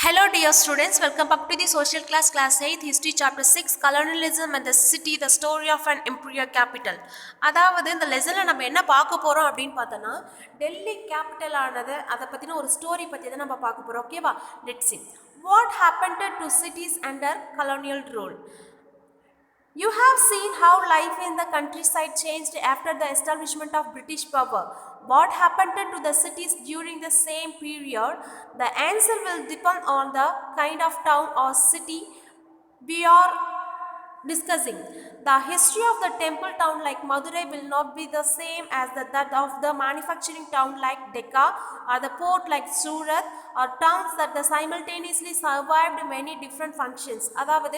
Hello dear students, welcome back to the social class 8 history chapter 6 colonialism and the city the story of an imperial capital. அதாவது இந்த லெசன்ல நம்ம என்ன பார்க்க போறோம் அப்படின்னு பார்த்தோம்னா டெல்லி கேபிட்டல் ஆனது அதை பத்தின ஒரு ஸ்டோரி பத்தி தான் நம்ம பார்க்க போறோம். ஓகேவா? Let's see what happened to cities under colonial rule. You have seen how life in the countryside changed after the establishment of British power. What happened to the cities during the same period? The answer will depend on the kind of town or city we are discussing. The history of the temple town like Madurai will not be the same as that of the manufacturing town like Decca or the port like Surat or towns that the simultaneously survived many different functions. அதாவது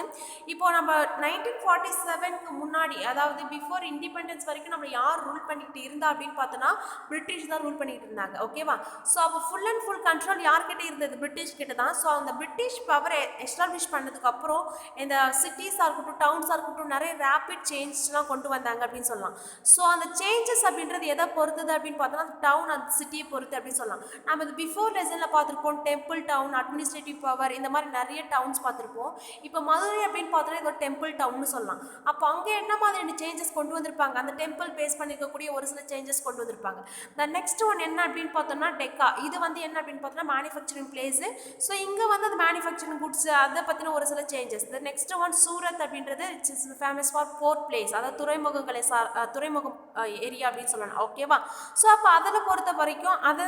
இப்போ நம்ம 1947க்கு முன்னாடி அதாவது before independence வரைக்கும் நம்ம யார் rule பண்ணிக்கிட்டு இருந்தா அப்படின்னு பார்த்தோன்னா பிரிட்டிஷ் தான் ரூல் பண்ணிக்கிட்டு இருந்தாங்க. ஓகேவா? ஸோ அப்போ ஃபுல் அண்ட் ஃபுல் கண்ட்ரோல் யார்கிட்ட இருந்தது? பிரிட்டிஷ் கிட்ட தான். ஸோ அந்த பிரிட்டிஷ் பவரை எஸ்டாப்ளிஷ் பண்ணதுக்கு அப்புறம் இந்த சிட்டிஸாக இருக்கட்டும் டவுன்ஸாக இருக்கட்டும் நிறைய ரேபிட் சேஞ்சஸ்லாம் கொண்டு வந்தாங்க அப்படின்னு சொல்லலாம். ஸோ அந்த சேஞ்சஸ் அப்படின்றது எதை பொறுத்தது அப்படின்னு பார்த்தோம்னா அந்த டவுன் அந்த சிட்டியை பொறுத்து அப்படின்னு சொல்லலாம். நம்ம இது பிஃபோர் லெசனில் பார்த்துருப்போம் டெம்பிள் டவுன் அட்மினிஸ்ட்ரேட்டிவ் பவர் இந்த மாதிரி நிறைய டவுன்ஸ் பார்த்துருப்போம். இப்போ மதுரை அப்படின்னு பார்த்தோன்னா இது ஒரு டெம்பிள் டவுன்னு சொல்லலாம். அப்போ அங்கே என்ன மாதிரியான சேஞ்சஸ் கொண்டு வந்திருப்பாங்க? அந்த டெம்பிள் பேஸ் பண்ணியிருக்கக்கூடிய ஒரு சில சேஞ்சஸ் கொண்டு வந்திருப்பாங்க. த நெக்ஸ்ட் ஒன் என்ன அப்படின்னு பார்த்தோம்னா டெக்கா. இது வந்து என்ன அப்படின்னு பார்த்தோம்னா மேனுஃபேக்சரிங் பிளேஸு. ஸோ இங்கே வந்து அந்த மேனுஃபேக்சரிங் குட்ஸ் அதை பற்றின ஒரு சில changes. The next one Surat அப்படின்றது it's is famous for port place, அதாவது துறைமுகங்களை துறைமுகம் ஏரியா அப்படின்னு சொல்லலாம். ஓகேவா? ஸோ அப்போ அதில் பொறுத்த வரைக்கும் அதை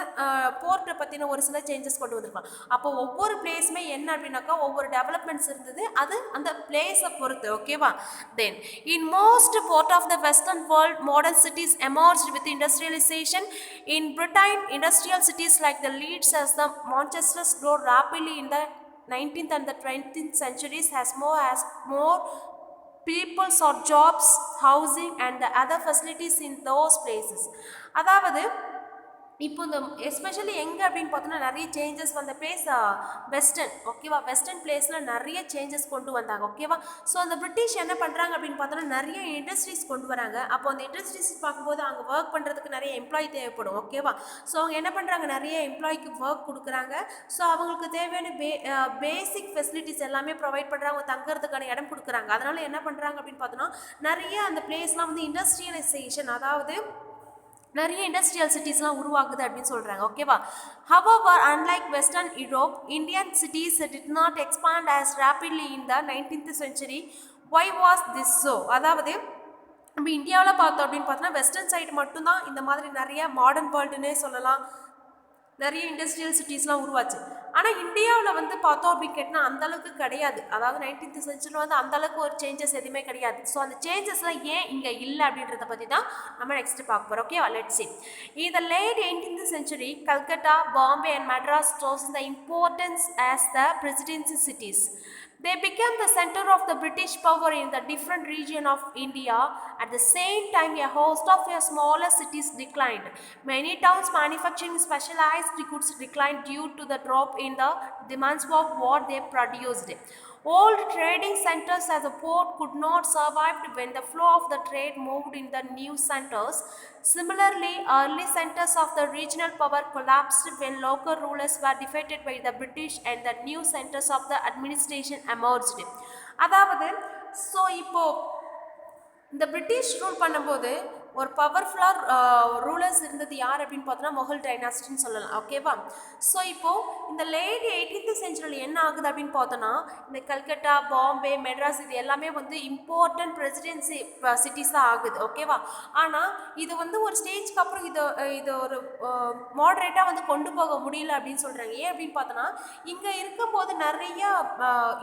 போர்ட்டை பற்றின ஒரு சில சேஞ்சஸ் கொண்டு வந்திருக்கலாம். அப்போ ஒவ்வொரு பிளேஸுமே என்ன அப்படின்னாக்கா ஒவ்வொரு டெவலப்மெண்ட்ஸ் இருந்தது, அது அந்த பிளேஸை பொறுத்து. ஓகேவா? Then in most part of the western world modern cities emerged with industrialization. In Britain, industrial cities like the Leeds as the Manchester grow rapidly in the 19th and the 20th centuries as more people sought jobs, housing and the other facilities in those places. அதாவது இப்போ இந்த especially எங்கே அப்படின்னு பார்த்தோன்னா நிறைய changes வந்த place western. ஓகேவா? Western பிளேஸில் நிறைய சேஞ்சஸ் கொண்டு வந்தாங்க. ஓகேவா? ஸோ அந்த பிரிட்டிஷ் என்ன பண்ணுறாங்க அப்படின்னு பார்த்தோன்னா நிறைய இண்டஸ்ட்ரீஸ் கொண்டு வராங்க. அப்போ அந்த இண்டஸ்ட்ரீஸ் பார்க்கும்போது அங்கே ஒர்க் பண்ணுறதுக்கு நிறைய எம்ப்ளாயி தேவைப்படும். ஓகேவா? ஸோ அவங்க என்ன பண்ணுறாங்க நிறைய எம்ப்ளாய்க்கு ஒர்க் கொடுக்குறாங்க. ஸோ அவங்களுக்கு தேவையான பேசிக் ஃபெசிலிட்டிஸ் எல்லாமே ப்ரொவைட் பண்ணுறாங்க, தங்குறதுக்கான இடம் கொடுக்குறாங்க. அதனால் என்ன பண்ணுறாங்க அப்படின்னு பார்த்தோன்னா நிறைய அந்த பிளேஸ்லாம் வந்து இண்டஸ்ட்ரியலைசேஷன், அதாவது நிறைய இண்டஸ்ட்ரியல் சிட்டிஸ்லாம் உருவாகுது அப்படின்னு சொல்கிறாங்க. ஓகேவா? However, unlike Western Europe, Indian cities did not expand as rapidly in the 19th century. Why was this so? அதாவது நம்ம இந்தியாவில் பார்த்தோம் அப்படின்னு பார்த்தோன்னா வெஸ்டர்ன் சைடு மட்டும்தான் இந்த மாதிரி நிறைய மாடர்ன் வேர்ல்டுன்னே சொல்லலாம், நிறைய இண்டஸ்ட்ரியல் சிட்டிஸ்லாம் உருவாச்சு. ஆனால் இந்தியாவில் வந்து பார்த்தோம் அப்படின்னு கேட்டால் அந்தளவுக்கு கிடையாது. அதாவது 19th சென்ச்சுரியில் வந்து அந்தளவுக்கு ஒரு சேஞ்சஸ் எதுவுமே கிடையாது. ஸோ அந்த சேஞ்சஸ்லாம் ஏன் இங்கே இல்லை அப்படின்றத பற்றி தான் நம்ம நெக்ஸ்ட்டு பார்க்க போகிறோம். Okay, let's see. In the late 18th century, Calcutta, Bombay and Madras rose in the importance as the presidency cities. They became the center of the British power in the different region of India. At the same time, a host of smaller cities declined. Many towns manufacturing specialized goods declined due to the drop in the demands of what they produced. Old trading centers as a port could not survive when the flow of the trade moved in the new centers. Similarly, early centers of the regional power collapsed when local rulers were defeated by the British and the new centers of the administration emerged. அதாவது so இப்போ இந்த British rule பண்ணும்போது ஒரு பவர்ஃபுல்லாக rulers இருந்தது யார் அப்படின்னு பார்த்தோன்னா முகல் டைனாஸ்டின்னு சொல்லலாம். ஓகேவா? ஸோ இப்போது இந்த லேட் 18th சென்ச்சுரியில் என்ன ஆகுது அப்படின்னு பார்த்தோன்னா இந்த கல்கட்டா, பாம்பே, மெட்ராஸ் இது எல்லாமே வந்து இம்பார்ட்டன்ட் பிரசிடென்சி சிட்டிஸாக ஆகுது. ஓகேவா? ஆனால் இது வந்து ஒரு ஸ்டேஜ்க்கு அப்புறம் இது ஒரு மாடரேட்டாக வந்து கொண்டு போக முடியல அப்படின்னு சொல்கிறாங்க. ஏன் அப்படின்னு பார்த்தோன்னா இங்கே இருக்கும்போது நிறையா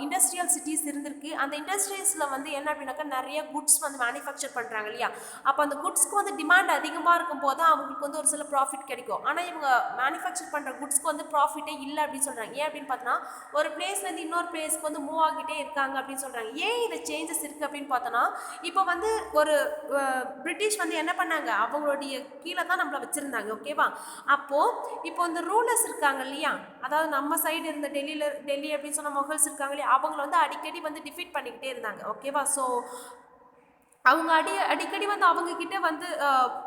இண்டஸ்ட்ரியல் சிட்டிஸ் இருந்திருக்கு. அந்த இண்டஸ்ட்ரீஸில் வந்து என்ன அப்படின்னாக்கா நிறைய குட்ஸ் வந்து மேனுஃபேக்சர் பண்ணுறாங்க இல்லையா? அப்போ அந்த குட்ஸ்க்கு வந்து டிமாண்ட் அதிகமாக இருக்கும் போது அவங்களுக்கு வந்து ஒரு சில ப்ராஃபிட் கிடைக்கும். ஆனால் இவங்க மேனுஃபேக்சர் பண்ணுற குட்ஸ்க்கு வந்து ப்ராஃபிட்டே இல்லை அப்படின்னு சொல்கிறாங்க. ஏன் அப்படின்னு பார்த்தோன்னா ஒரு பிளேஸ்லேருந்து இன்னொரு பிளேஸ்க்கு வந்து மூவ் ஆகிட்டே இருக்காங்க அப்படின்னு சொல்கிறாங்க. ஏன் இது சேஞ்சஸ் இருக்குது அப்படின்னு பார்த்தோன்னா இப்போ வந்து ஒரு பிரிட்டிஷ் வந்து என்ன பண்ணாங்க, அவங்களுடைய கீழே தான் நம்மளை வச்சுருந்தாங்க. ஓகேவா? அப்போது இப்போ இந்த ரூலர்ஸ் இருக்காங்க இல்லையா, அதாவது நம்ம சைடு இருந்த டெல்லி அப்படின்னு சொன்ன முகல்ஸ் இருக்காங்க இல்லையா, அவங்கள வந்து அடிக்கடி வந்து டிஃபீட் பண்ணிக்கிட்டே இருந்தாங்க. ஓகேவா? ஸோ அவங்க அடிக்கடி வந்து அவங்க கிட்ட வந்து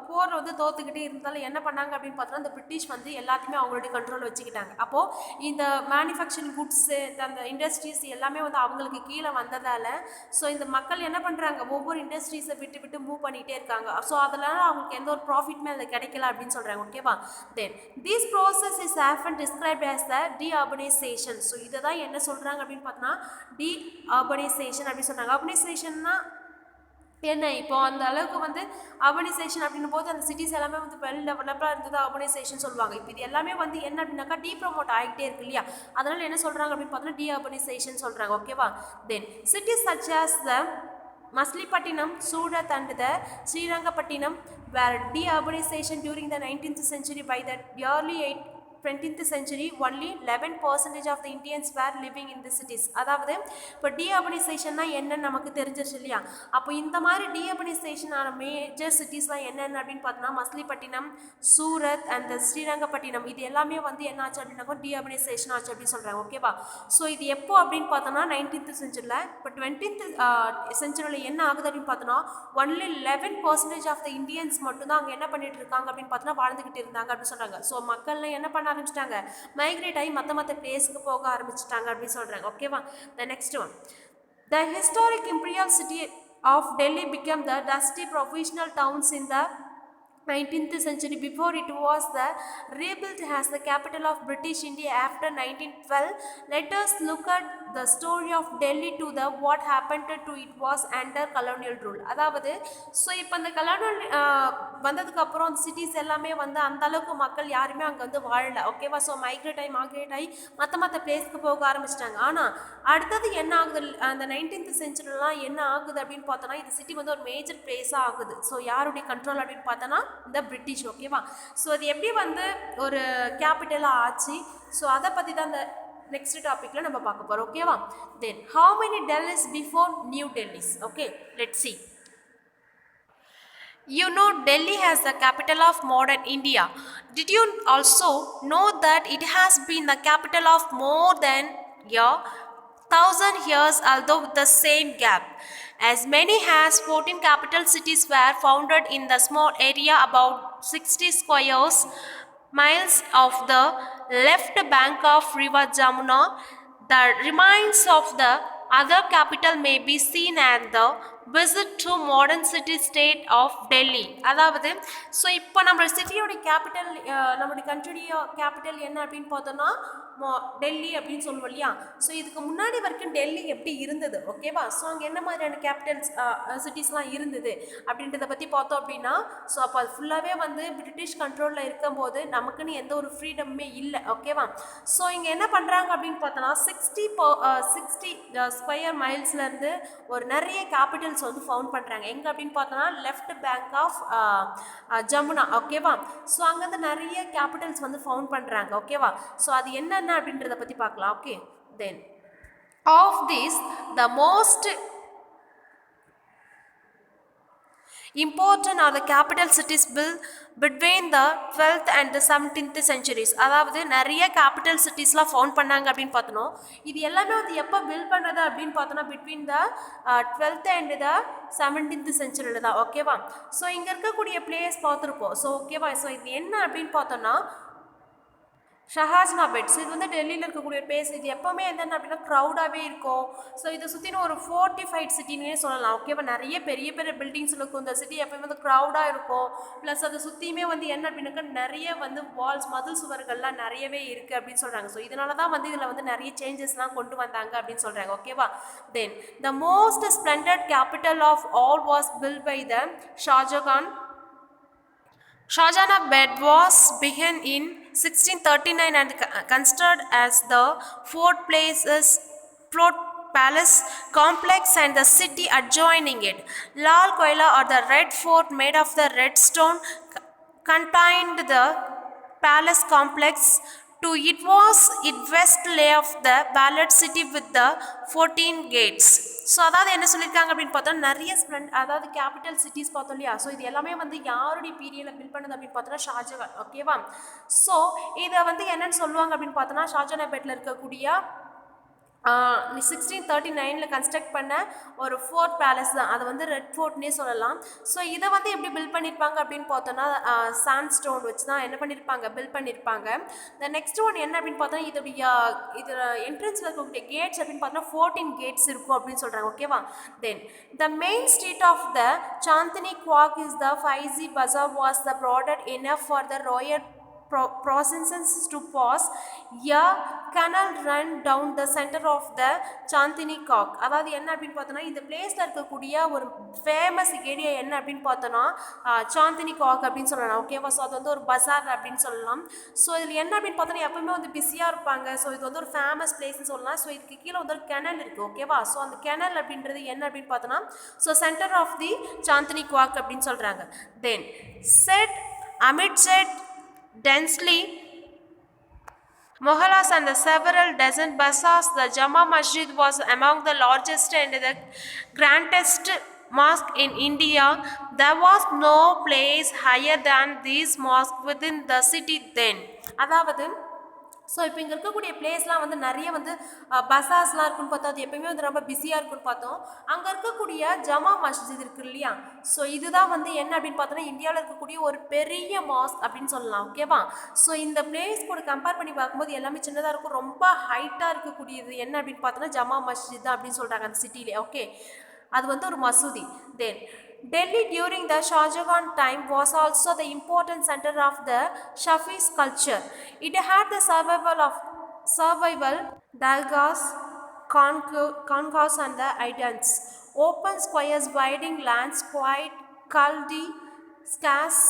போர் வந்து தோத்துக்கிட்டே இருந்தாலும் என்ன பண்ணாங்க அப்படின்னு பார்த்தோன்னா இந்த பிரிட்டிஷ் வந்து எல்லாத்தையுமே அவங்களுடைய கண்ட்ரோல் வச்சுக்கிட்டாங்க. அப்போது இந்த மேனுஃபேக்சரிங் குட்ஸு அந்த இண்டஸ்ட்ரீஸ் எல்லாமே வந்து அவங்களுக்கு கீழே வந்ததால் ஸோ இந்த மக்கள் என்ன பண்ணுறாங்க, ஒவ்வொரு இண்டஸ்ட்ரீஸை விட்டு விட்டு மூவ் பண்ணிகிட்டே இருக்காங்க. ஸோ அதனால அவங்களுக்கு எந்த ஒரு ப்ராஃபிட்மே அதில் கிடைக்கல அப்படின்னு சொல்கிறாங்க. ஓகேவா? Then this process is often described as the deurbanisation. So இதை தான் என்ன சொல்கிறாங்க அப்படின்னு பார்த்தோன்னா டீஅர்பனைசேஷன் அப்படின்னு சொல்கிறாங்க. அர்பனைசேஷன்னா என்ன, இப்போ அந்த அளவுக்கு வந்து அர்பனைசேஷன் அப்படின்னும் போது அந்த சிட்டிஸ் எல்லாமே வந்து வெல் டெவலப்டாக இருந்தது அர்பனைசேஷன் சொல்லுவாங்க. இப்போ இது எல்லாமே வந்து என்ன அப்படின்னாக்கா டீப்ரமோட் ஆகிட்டே இருக்கு இல்லையா, அதனால் என்ன சொல்கிறாங்க அப்படின்னு பார்த்தோன்னா டீஅர்பனைசேஷன் சொல்கிறாங்க. ஓகேவா? Then cities such as the Masulipatnam, Surat and the Srirangapattinam were deurbanization during the 19th century. By the early 20th century, only 11% of the Indians were living in the cities. அதாவது இப்போ டீஅர்பனைசேஷன்னா என்னன்னு நமக்கு தெரிஞ்சிருச்சு இல்லையா. அப்போ இந்த மாதிரி டீஅர்பனைசேஷன் ஆன மேஜர் சிட்டிஸ்லாம் என்னென்ன அப்படின்னு பார்த்தோன்னா மஸ்லிப்பட்டினம், சூரத் அண்ட் ஸ்ரீரங்கப்பட்டினம், இது எல்லாமே வந்து என்ன ஆச்சு அப்படின்னாக்கா டீஅர்பனைசேஷன் ஆச்சு அப்படின்னு சொல்கிறாங்க. ஓகேவா? ஸோ இது எப்போ அப்படின்னு பார்த்தோன்னா 19th செஞ்சுரியில். இப்போ 20th செஞ்சுரியில் என்ன ஆகுது அப்படின்னு பார்த்தோன்னா ஒன்லி 11% ஆஃப் த இந்தியன்ஸ் மட்டும்தான் அங்கே என்ன பண்ணிட்டு இருக்காங்க அப்படின்னு பார்த்தோன்னா வாழ்ந்துக்கிட்டு இருந்தாங்க அப்படின்னு சொல்கிறாங்க. ஸோ மக்கள்லாம் என்ன பண்ண ஆரம்பிச்சிட்டாங்க, மைக்ரேட் ஆகி மற்ற பிளேஸ்க்கு போக ஆரம்பிச்சிட்டாங்க அப்படின்னு சொல்கிறாங்க. ஓகேவா? த next one, the historic imperial city of Delhi became the dusty provincial towns in the 19th century. Before it was the rebuilt as the capital of British India after 1912. Let us look at the story of Delhi to the what happened to it was under colonial rule. அதாவது so இப்போ இந்த colonial வந்ததுக்கு அப்புறம் அந்த cities எல்லாமே வந்து அந்த அளவுக்கு மக்கள் யாருமே அங்கே வந்து வாழலை. ஓகேவா? ஸோ மைக்ரேட் ஆகி மற்ற பிளேஸ்க்கு போக ஆரம்பிச்சிட்டாங்க. ஆனால் அடுத்தது என்ன ஆகுது, அந்த 19th செஞ்சுரிலாம் என்ன ஆகுது அப்படின்னு பார்த்தோன்னா இந்த சிட்டி வந்து ஒரு மேஜர் பிளேஸாக ஆகுது. ஸோ யாருடைய கண்ட்ரோல் அப்படின்னு பார்த்தோன்னா இந்த பிரிட்டிஷ். ஓகேவா? ஸோ அது எப்படி வந்து ஒரு கேபிட்டலாக ஆச்சு, ஸோ அதை பற்றி தான் இந்த நெக்ஸ்ட் டாப்பிக்கில் நம்ம பார்க்க போகிறோம். ஓகேவா? Then how many Delhi's before new Delhi's? Okay, let's see. You know Delhi as the capital of modern India. Did you also know that it has been the capital of more than a 1000 years, although with the same gap? As many as 14 capital cities were founded in the small area about 60 square miles of the left bank of river Jamuna. The remains of the other capital may be seen at the visit to modern city state of Delhi. அதாவது so இப்போ நம்ம சிட்டியோட capital, நம்மளுடைய கண்ட்ரியோட capital என்ன அப்படின்னு பார்த்தோன்னா டெல்லி அப்படின்னு சொல்லுவோம் இல்லையா. ஸோ இதுக்கு முன்னாடி வரைக்கும் டெல்லி எப்படி இருந்தது, ஓகேவா? ஸோ அங்கே என்ன மாதிரியான கேபிட்டல்ஸ் சிட்டிஸ்லாம் இருந்தது அப்படின்றத பற்றி பார்த்தோம் அப்படின்னா, ஸோ அப்போ அது ஃபுல்லாகவே வந்து பிரிட்டிஷ் கண்ட்ரோலில் இருக்கும்போது நமக்குன்னு எந்த ஒரு ஃப்ரீடமே இல்லை. ஓகேவா? ஸோ இங்கே என்ன பண்ணுறாங்க அப்படின்னு பார்த்தோன்னா 60 ஸ்கொயர் மைல்ஸ்லேருந்து ஒரு நிறைய கேபிட்டல்ஸ் வந்து ஃபவுண்ட் பண்ணுறாங்க. எங்கே அப்படின்னு பார்த்தோன்னா லெஃப்ட் பேங்க் ஆஃப் ஜமுனா. ஓகேவா? ஸோ அங்கேருந்து நிறைய கேபிட்டல்ஸ் வந்து ஃபவுண்ட் பண்ணுறாங்க. ஓகேவா? ஸோ அது என்னென்ன அப்படின்றத பற்றி பார்க்கலாம். Okay, then of this the most important are the capital cities built between the 12th and the 17th centuries. அதாவது நிறைய கேபிட்டல் சிட்டிஸ்லாம் ஃபவுண்ட் பண்ணாங்க அப்படின்னு பார்த்தோம். இது எல்லாமே வந்து எப்போ பில்ட் பண்ணுறது அப்படின்னு பார்த்தோன்னா between the 12th and the 17th செஞ்சுரியில் தான். ஓகேவா? ஸோ இங்கே இருக்கக்கூடிய பிளேஸ் பார்த்துருப்போம். ஸோ ஓகேவா? ஸோ இது என்ன அப்படின்னு பார்த்தோன்னா ஷஹாஜ்னாபேட். ஸோ இது வந்து டெல்லியில் இருக்கக்கூடிய பிளேஸ். இது எப்போவுமே என்னென்ன அப்படின்னா க்ரௌடாகவே இருக்கும். ஸோ இதை சுற்றின ஒரு ஃபோர்ட்டிஃபைட் சிட்டின்னே சொல்லலாம். ஓகேவா? நிறைய பெரிய பெரிய பில்டிங்ஸ் இருக்கும். இந்த சிட்டி எப்போயுமே வந்து க்ரௌடாக இருக்கும். ப்ளஸ் அதை சுற்றியுமே வந்து என்ன அப்படின்னாக்கா நிறைய வந்து வால்ஸ், மதில் சுவர்கள்லாம் நிறையவே இருக்குது அப்படின்னு சொல்கிறாங்க. ஸோ இதனால தான் வந்து இதில் வந்து நிறைய சேஞ்சஸ்லாம் கொண்டு வந்தாங்க அப்படின்னு சொல்கிறாங்க. ஓகேவா? Then the most splendid capital of all was built by the Shahjahan. Shahjahanabad was begun in 1639 and considered as the Fort Palace complex and the city adjoining it. Lal Koila, or the Red Fort made of the red stone, contained the palace complex. To it was it west lay of the walled city with the 14 gates. So அதாவது என்ன சொல்லியிருக்காங்க அப்படின்னு பார்த்தோம், நிறைய அதாவது capital cities பார்த்தோம் இல்லையா. So இது எல்லாமே வந்து யாருடைய பீரியடில் பில்ட் பண்ணது அப்படின்னு பார்த்தோன்னா ஷாஜகான். ஓகேவா? ஸோ இதை வந்து என்னென்னு சொல்லுவாங்க அப்படின்னு பார்த்தோன்னா ஷாஜகான்பேட்டில் இருக்கக்கூடிய 1639 கன்ஸ்ட்ரக்ட் பண்ண ஒரு ஃபோர்ட் பேலஸ் தான், அது வந்து ரெட் ஃபோர்ட்னே சொல்லலாம். ஸோ இதை வந்து எப்படி பில்ட் பண்ணியிருப்பாங்க அப்படின்னு பார்த்தோன்னா சாண்ட் ஸ்டோன் வச்சு தான் என்ன பண்ணியிருப்பாங்க, பில்ட் பண்ணியிருப்பாங்க. த நெக்ஸ்ட் ஒன் என்ன அப்படின்னு பார்த்தோன்னா இதோடைய இது என்ட்ரன்ஸில் இருக்கக்கூடிய கேட்ஸ் அப்படின்னு பார்த்தோன்னா 14 கேட்ஸ் இருக்கும் அப்படின்னு சொல்கிறாங்க. ஓகேவா. Then the main street of the Chandni Chowk is the Faiz Bazar was the product enough for the royal processions to pass. A canal run down the center of the Chandni Cock. அதாவது என்ன அப்படின்னு பார்த்தோன்னா இந்த பிளேஸில் இருக்கக்கூடிய ஒரு ஃபேமஸ் ஏரியா என்ன அப்படின்னு பார்த்தோன்னா சாந்தினி காக் அப்படின்னு சொல்லலாம். ஓகேவா. ஸோ அது வந்து ஒரு பஜார் அப்படின்னு சொல்லலாம். ஸோ இதில் என்ன அப்படின்னு பார்த்தோன்னா எப்பவுமே வந்து பிஸியாக இருப்பாங்க. ஸோ இது வந்து ஒரு ஃபேமஸ் பிளேஸ்ன்னு சொல்லலாம். ஸோ இதுக்கு கீழே வந்து ஒரு கெனல் இருக்குது. ஓகேவா. ஸோ அந்த கெனல் அப்படின்றது என்ன அப்படின்னு பார்த்தோன்னா so centre of the Chandni Chowk அப்படின்னு சொல்கிறாங்க. Then set amidst densely Mohallas and the several dozen bazaars, the Jama Masjid was among the largest and the grandest mosque in India. There was no place higher than this mosque within the city then. அதாவது so இப்போ இங்கே இருக்கக்கூடிய பிளேஸ்லாம் வந்து நிறைய வந்து பசாஸ்லாம் இருக்குன்னு பார்த்தோம். அது எப்பயுமே வந்து ரொம்ப பிஸியாக இருக்குன்னு பார்த்தோம். அங்கே இருக்கக்கூடிய ஜமா மஸ்ஜித் இருக்குது இல்லையா. ஸோ இதுதான் வந்து என்ன அப்படின்னு பார்த்தோன்னா இந்தியாவில் இருக்கக்கூடிய ஒரு பெரிய மாஸ்க் அப்படின்னு சொல்லலாம். ஓகேவா. ஸோ இந்த பிளேஸ் கூட கம்பேர் பண்ணி பார்க்கும்போது எல்லாமே சின்னதாக இருக்கும். ரொம்ப ஹைட்டாக இருக்கக்கூடியது என்ன அப்படின்னு பார்த்தோன்னா ஜமா மஸ்ஜித் தான் அப்படின்னு சொல்கிறாங்க அந்த சிட்டியிலே. ஓகே. அது வந்து ஒரு மசூதி. தென் Delhi during the Shah Jahan time was also the important center of the Shafi's culture. It had the survival dargahs, concourse and the idans, open squares, widening lands, quite culty, scarce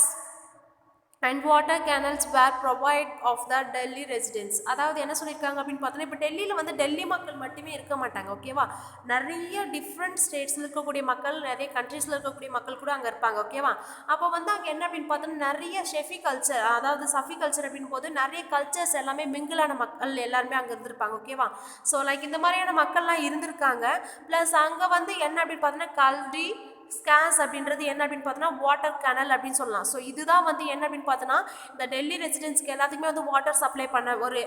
and water canals were provided of the Delhi residents. அதாவது என்ன சொல்லியிருக்காங்க அப்படின்னு பார்த்தோன்னா இப்போ டெல்லியில் வந்து டெல்லி மக்கள் மட்டுமே இருக்க மாட்டாங்க. ஓகேவா. நிறைய டிஃப்ரெண்ட் ஸ்டேட்ஸில் இருக்கக்கூடிய மக்கள், நிறைய கண்ட்ரீஸில் இருக்கக்கூடிய மக்கள் கூட அங்கே இருப்பாங்க. ஓகேவா. அப்போ வந்து அங்கே என்ன அப்படின்னு பார்த்தோன்னா நிறைய ஷெஃபி கல்ச்சர், அதாவது சஃபி கல்ச்சர் அப்படின்னு போது நிறைய கல்ச்சர்ஸ் எல்லாமே மிங்கிளான மக்கள் எல்லாருமே அங்கே இருந்திருப்பாங்க. ஓகேவா. ஸோ லைக் இந்த மாதிரியான மக்கள்லாம் இருந்திருக்காங்க. ப்ளஸ் அங்கே வந்து என்ன அப்படின்னு பார்த்தோன்னா கல்டி ஸ்கேஸ் அப்படின்றது என்ன அப்படின்னு பார்த்தோன்னா வாட்டர் கேனல் அப்படின்னு சொல்லலாம். ஸோ இதுதான் வந்து என்ன அப்படின்னு பார்த்தோன்னா இந்த டெல்லி ரெசிடென்ட்ஸ்க்கு எல்லாத்துக்குமே வந்து வாட்டர் சப்ளை பண்ண ஒரு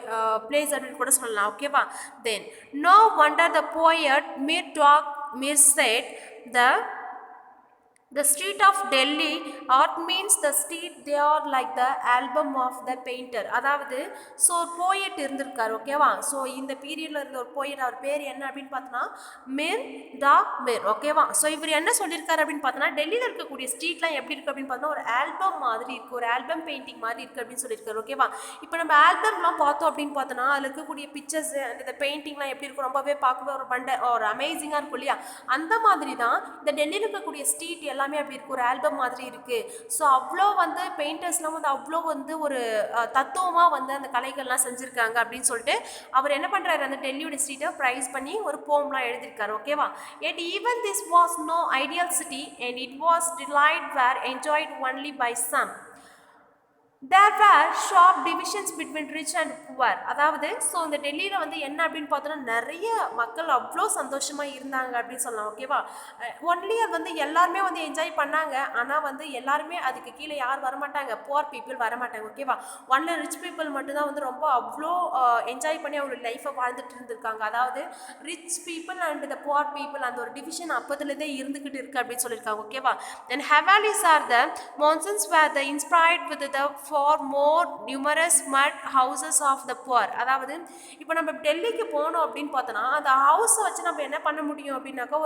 பிளேஸ் அப்படின்னு கூட சொல்லலாம். ஓகேவா. Then no wonder the poet Mir said The street of Delhi art means the street they are like the album of the painter. அதாவது ஸோ ஒரு போயட் இருந்திருக்காரு. ஓகேவா. ஸோ இந்த பீரியடில் இருந்த ஒரு போயட், அவர் பேர் என்ன அப்படின்னு பார்த்தோன்னா மிர். ஓகேவா. ஸோ இவர் என்ன சொல்லியிருக்காரு அப்படின்னு பார்த்தோன்னா டெல்லியில் இருக்கக்கூடிய ஸ்ட்ரீட்லாம் எப்படி இருக்குது அப்படின்னு பார்த்தோன்னா ஒரு ஆல்பம் மாதிரி இருக்குது, ஒரு ஆல்பம் பெயிண்டிங் மாதிரி இருக்குது அப்படின்னு சொல்லியிருக்காரு. ஓகேவா. இப்போ நம்ம ஆல்பம்லாம் பார்த்தோம் அப்படின்னு பார்த்தோன்னா அதில் இருக்கக்கூடிய பிக்சர்ஸ் அண்ட் இந்த பெயிண்டிங்லாம் எப்படி இருக்கும், ரொம்பவே பார்க்கவே ஒரு அமேசிங்காக இருக்கும் இல்லையா. அந்த மாதிரி தான் இந்த டெல்லியில் இருக்கக்கூடிய ஸ்ட்ரீட் எல்லாமே அப்படி இருக்கு, ஒரு ஆல்பம் மாதிரி இருக்கு. ஸோ அவ்வளோ வந்து பெயிண்டர்ஸ்லாம் வந்து அவ்வளோ வந்து ஒரு தத்துவமாக வந்து அந்த கலைகள்லாம் செஞ்சுருக்காங்க அப்படின்னு சொல்லிட்டு அவர் என்ன பண்ணுறாரு, அந்த டெல்லியோட ஸ்ட்ரீட்டை ப்ரைஸ் பண்ணி ஒரு போம்லாம் எழுதியிருக்காரு. ஓகேவா. Yet even this was no ideal city and it was delight were enjoyed only by some. There were sharp divisions between rich and poor. அதாவது ஸோ இந்த டெல்லியில் வந்து என்ன அப்படின்னு பார்த்தோன்னா நிறைய மக்கள் அவ்வளோ சந்தோஷமாக இருந்தாங்க அப்படின்னு சொல்லலாம். ஓகேவா. ஒன்லி அது வந்து எல்லாருமே வந்து என்ஜாய் பண்ணாங்க. ஆனால் வந்து எல்லாருமே அதுக்கு கீழே யார் வரமாட்டாங்க, புவர் பீப்புள் வரமாட்டாங்க. ஓகேவா. ஒன்லி ரிச் பீப்புள் மட்டும்தான் வந்து ரொம்ப அவ்வளோ என்ஜாய் பண்ணி அவங்க லைஃப்பை வாழ்ந்துட்டு இருந்திருக்காங்க. அதாவது rich people and the poor people அந்த ஒரு டிவிஷன் அப்போதுலேருந்தே இருந்துக்கிட்டு இருக்கு அப்படின்னு சொல்லியிருக்காங்க. ஓகேவா. Then havelis are the mansions where the inspired with the for more numerous mud houses of the poor. அதாவது இப்போ நம்ம டெல்லிக்கு போனோம் அப்படின்னு பார்த்தோன்னா அந்த ஹவுஸை வச்சு நம்ம என்ன பண்ண முடியும் அப்படின்னாக்கா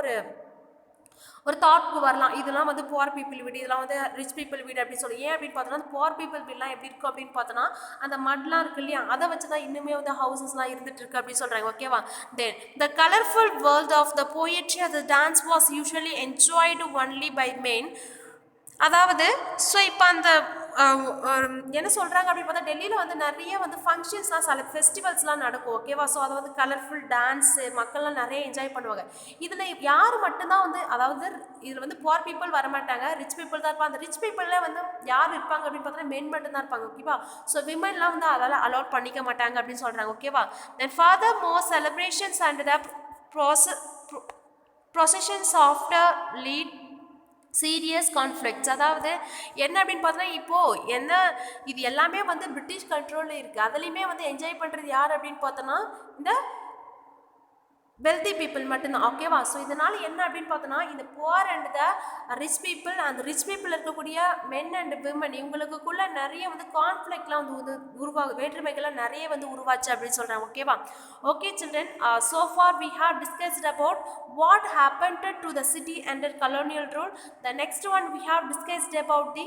ஒரு தாட்க்கு வரலாம், இதெல்லாம் வந்து புவர் பீப்புள் வீடு, இதெல்லாம் வந்து ரிச் பீப்புள் வீடு அப்படின்னு சொல்லி. ஏன் அப்படின்னு பார்த்தோன்னா புவர் பீப்புள் வீடுலாம் எப்படி இருக்கும் அப்படின்னு பார்த்தோன்னா அந்த மட்லாம் இருக்கு இல்லையா, அதை வச்சு தான் இன்னுமே வந்து ஹவுசஸ்லாம் இருந்துட்டு இருக்கு அப்படின்னு சொல்கிறாங்க. ஓகேவா. Then the colourful world of the poetry of the dance was usually enjoyed only by men. அதாவது ஸோ இப்போ அந்த என்ன சொல்கிறாங்க அப்படின்னு பார்த்தா டெல்லியில் வந்து நிறைய வந்து ஃபங்க்ஷன்ஸ்லாம் சில ஃபெஸ்டிவல்ஸ்லாம் நடக்கும். ஓகேவா. ஸோ அதை வந்து கலர்ஃபுல் டான்ஸு மக்கள்லாம் நிறைய என்ஜாய் பண்ணுவாங்க. இதில் யார் மட்டும்தான் வந்து அதாவது இதில் வந்து புவர் பீப்புள் வரமாட்டாங்க, ரிச் பீப்புள் தான் இருப்பாங்க. அந்த ரிச் பீப்புளில் வந்து யார் இருப்பாங்க அப்படின்னு பார்த்தோன்னா மென் மட்டும்தான் இருப்பாங்க. ஓகேவா. ஸோ விமன்லாம் வந்து அதெல்லாம் அலோட் பண்ணிக்க மாட்டாங்க அப்படின்னு சொல்கிறாங்க. ஓகேவா. Then further more celebrations and the processions after lead serious conflicts. அதாவது என்ன அப்படின்னு பார்த்தோன்னா இப்போது என்ன இது எல்லாமே வந்து பிரிட்டிஷ் கண்ட்ரோலில் இருக்குது. அதுலேயுமே வந்து என்ஜாய் பண்ணுறது யார் அப்படின்னு பார்த்தோன்னா இந்த வெல்தி பீப்புள் மட்டும்தான். ஓகேவா? ஸோ இதனால் என்ன அப்படின்னு பார்த்தோன்னா, இந்த poor and the rich people, அந்த ரிச் பீப்புள் இருக்கக்கூடிய மென் அண்ட் விமன் இவங்களுக்குள்ள நிறைய வந்து கான்ஃப்ளிக்ட்லாம் வந்து வேற்றுமைகள்லாம் நிறைய வந்து உருவாச்சு அப்படின்னு சொல்கிறாங்க. ஓகேவா? Okay children, so far we have discussed about what happened to the city under colonial rule. The next one we have discussed about the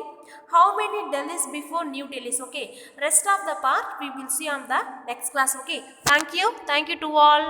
how many Delhis before New Delhis. Okay, rest of the part we will see on the next class. Okay, thank you to all.